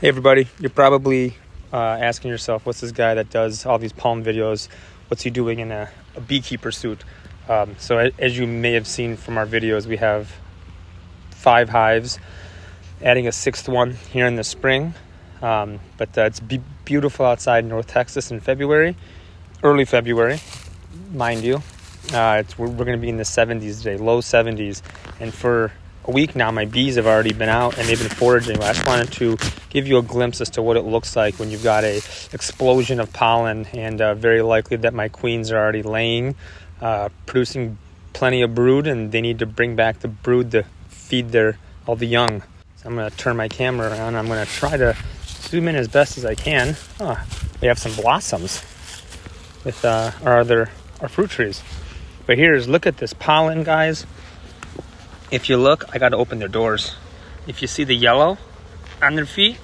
Hey everybody, you're probably asking yourself, what's this guy that does all these pollen videos, what's he doing in a beekeeper suit? So as you may have seen from our videos, we have 5 hives, adding a 6th one here in the spring. But it's beautiful outside in North Texas in February, early February, mind you. We're going to be in the 70s today, low 70s, and for a week now, my bees have already been out and they've been foraging. I just wanted to give you a glimpse as to what it looks like when you've got a explosion of pollen, and very likely that my queens are already laying, producing plenty of brood, and they need to bring back the brood to feed all the young. So I'm going to turn my camera around. I'm going to try to zoom in as best as I can. We have some blossoms with our fruit trees. But look at this pollen, guys. If you look, I got to open their doors. If you see the yellow on their feet,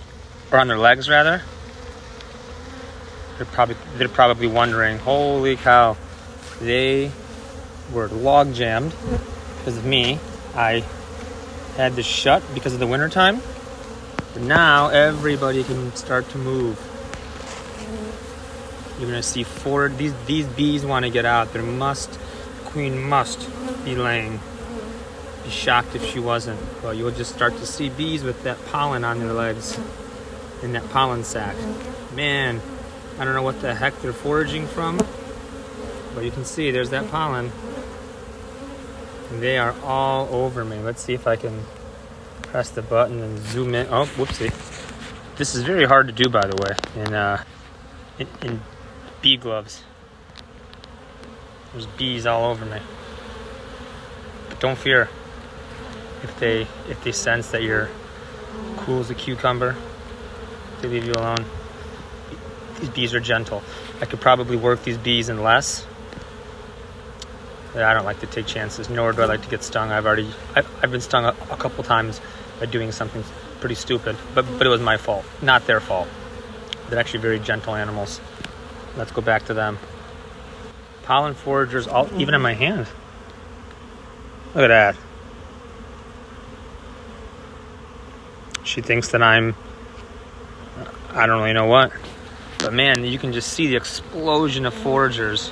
or on their legs rather, they're probably wondering, holy cow, they were log jammed because of me. I had this shut because of the winter time, but now everybody can start to move. You're gonna see these bees want to get out. Queen must be laying. Be shocked if she wasn't. Well, you'll just start to see bees with that pollen on their legs in that pollen sac. Man, I don't know what the heck they're foraging from, but you can see there's that pollen. And they are all over me. Let's see if I can press the button and zoom in. Oh, whoopsie. This is very hard to do, by the way, in bee gloves. There's bees all over me. But don't fear. If they sense that you're cool as a cucumber, they leave you alone. These bees are gentle. I could probably work these bees in less, but I don't like to take chances, nor do I like to get stung. I've been stung a couple times by doing something pretty stupid, but it was my fault, not their fault. They're actually very gentle animals. Let's go back to them. Pollen foragers, even in my hand. Look at that. She thinks that I don't really know what. But man, you can just see the explosion of foragers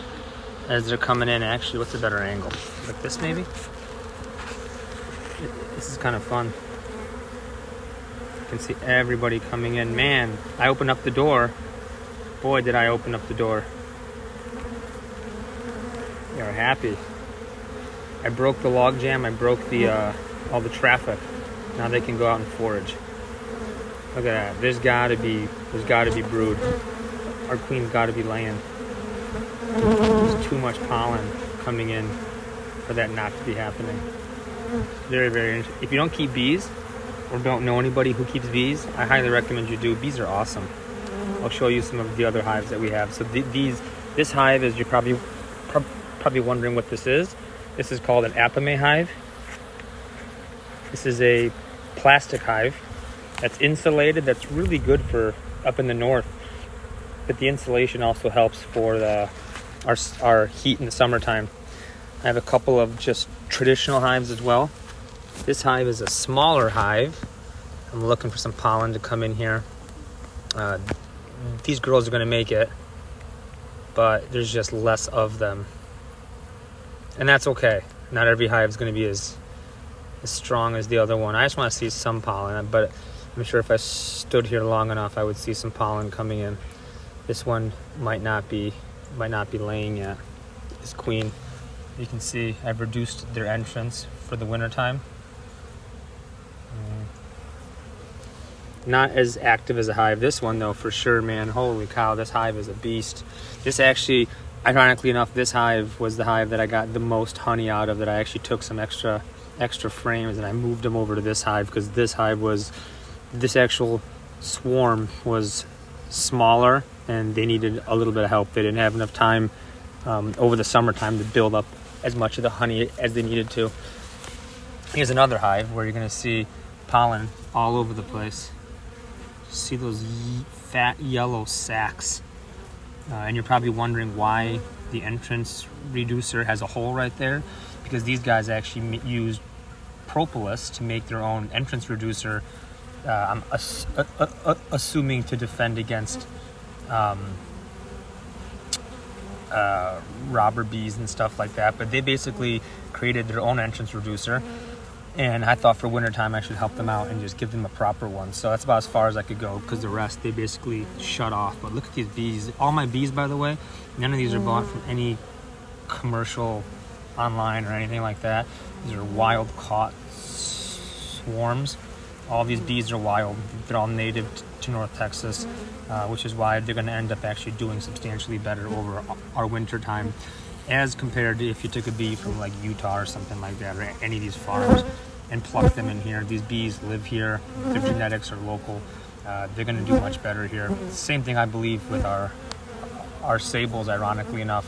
as they're coming in. Actually, what's a better angle? Like this, maybe? This is kind of fun. You can see everybody coming in. Man, I opened up the door. Boy, did I open up the door. They're happy. I broke the log jam. I broke all the traffic. Now they can go out and forage. Look at that. There's gotta be brood. Our queen's gotta be laying. There's too much pollen coming in for that not to be happening. Very, very interesting. If you don't keep bees, or don't know anybody who keeps bees, I highly recommend you do. Bees are awesome. I'll show you some of the other hives that we have. So this hive is, you're probably wondering what this is. This is called an Apiary hive. This is a plastic hive that's insulated. That's really good for up in the north. But the insulation also helps for our heat in the summertime. I have a couple of just traditional hives as well. This hive is a smaller hive. I'm looking for some pollen to come in here. These girls are going to make it, but there's just less of them. And that's okay. Not every hive is going to be as strong as the other one. I just want to see some pollen, but I'm sure if I stood here long enough, I would see some pollen coming in. This one might not be laying yet. This queen, you can see I've reduced their entrance for the winter time. Not as active as a hive. This one though, for sure, man. Holy cow, this hive is a beast. This actually, ironically enough, this hive was the hive that I got the most honey out of. That I actually took some extra frames and I moved them over to this hive, because this actual swarm was smaller and they needed a little bit of help. They didn't have enough time over the summertime to build up as much of the honey as they needed to. Here's another hive where you're going to see pollen all over the place. See those fat yellow sacs. And you're probably wondering why the entrance reducer has a hole right there, because these guys actually use propolis to make their own entrance reducer I'm assuming to defend against robber bees and stuff like that. But they basically created their own entrance reducer, and I thought for wintertime I should help them out and just give them a proper one. So that's about as far as I could go, because the rest they basically shut off. But look at these bees. All my bees, by the way, none of these are bought from any commercial online or anything like that. These are wild caught swarms. All these bees are wild. They're all native to North Texas, which is why they're going to end up actually doing substantially better over our winter time, as compared to if you took a bee from like Utah or something like that, or any of these farms, and pluck them in here. These bees live here. Their genetics are local. They're going to do much better here. Same thing I believe with our Sabals, ironically enough.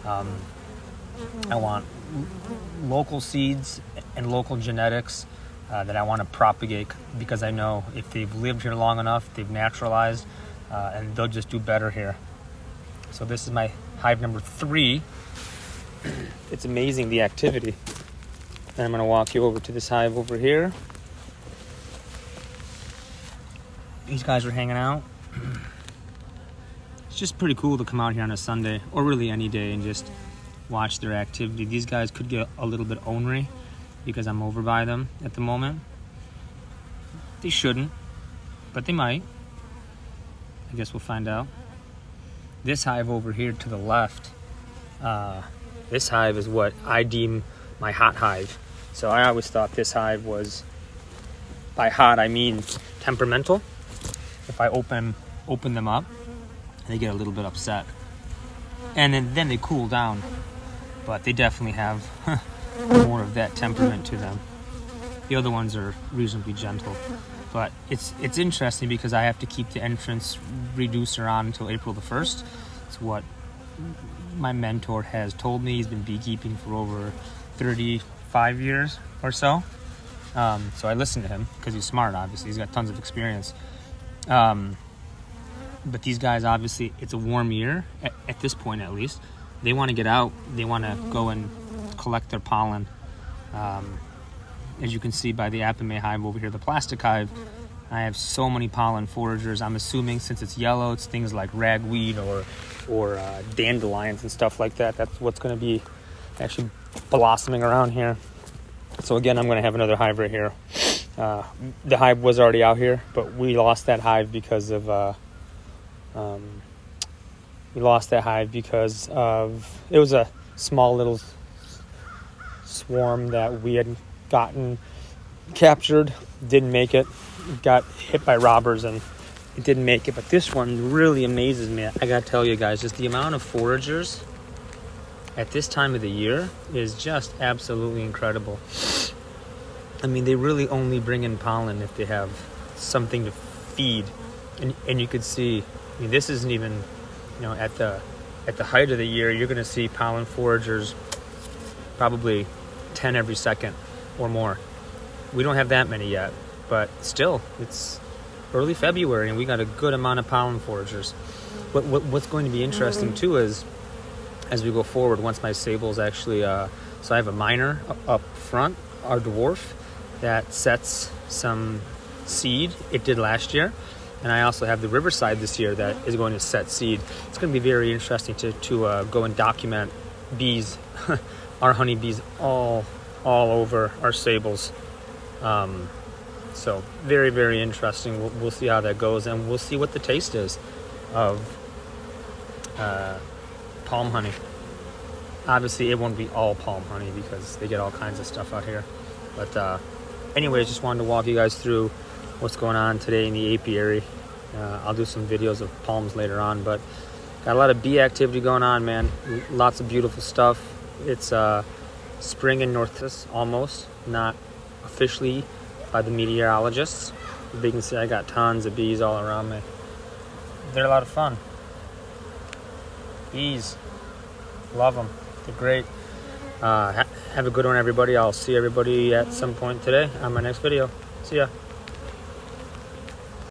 I want local seeds and local genetics that I want to propagate, because I know if they've lived here long enough, they've naturalized, and they'll just do better here. So this is my hive number 3. It's amazing, the activity. And I'm going to walk you over to this hive over here. These guys are hanging out. It's just pretty cool to come out here on a Sunday, or really any day, and just watch their activity. These guys could get a little bit ornery because I'm over by them at the moment. They shouldn't, but they might. I guess we'll find out. This hive over here to the left, this hive is what I deem my hot hive. So I always thought this hive was, by hot I mean temperamental. If I open them up, they get a little bit upset, and then they cool down. But they definitely have more of that temperament to them. The other ones are reasonably gentle. But it's interesting because I have to keep the entrance reducer on until April the 1st. It's what my mentor has told me. He's been beekeeping for over 35 years or so. So I listen to him because he's smart, obviously. He's got tons of experience. But these guys, obviously, it's a warm year, at this point at least. They want to get out. They want to go and collect their pollen. As you can see by the Apiary hive over here, the plastic hive, I have so many pollen foragers. I'm assuming since it's yellow, it's things like ragweed or dandelions and stuff like that. That's what's going to be actually blossoming around here. So again, I'm going to have another hive right here. The hive was already out here, but we lost that hive because of it was a small little swarm that we had gotten captured, didn't make it, got hit by robbers, and it didn't make it. But this one really amazes me. I gotta tell you guys, just the amount of foragers at this time of the year is just absolutely incredible. I mean, they really only bring in pollen if they have something to feed, and you could see, I mean, this isn't even, at the height of the year, you're going to see pollen foragers probably 10 every second or more. We don't have that many yet, but still, it's early February and we got a good amount of pollen foragers. What's going to be interesting too is, as we go forward, once my Sabals actually, so I have a minor up front, our dwarf, that sets some seed. It did last year. And I also have the Riverside this year that is going to set seed. It's going to be very interesting to go and document bees, our honeybees, all over our Sabals. So very, very interesting. We'll see how that goes, and we'll see what the taste is of palm honey. Obviously, it won't be all palm honey because they get all kinds of stuff out here. But anyways, just wanted to walk you guys through what's going on today in the apiary. I'll do some videos of palms later on, but got a lot of bee activity going on, man. Lots of beautiful stuff. It's spring in North Texas, almost, not officially by the meteorologists. But you can see I got tons of bees all around me. They're a lot of fun. Bees, love them. They're great. Have a good one, everybody. I'll see everybody at some point today on my next video. See ya.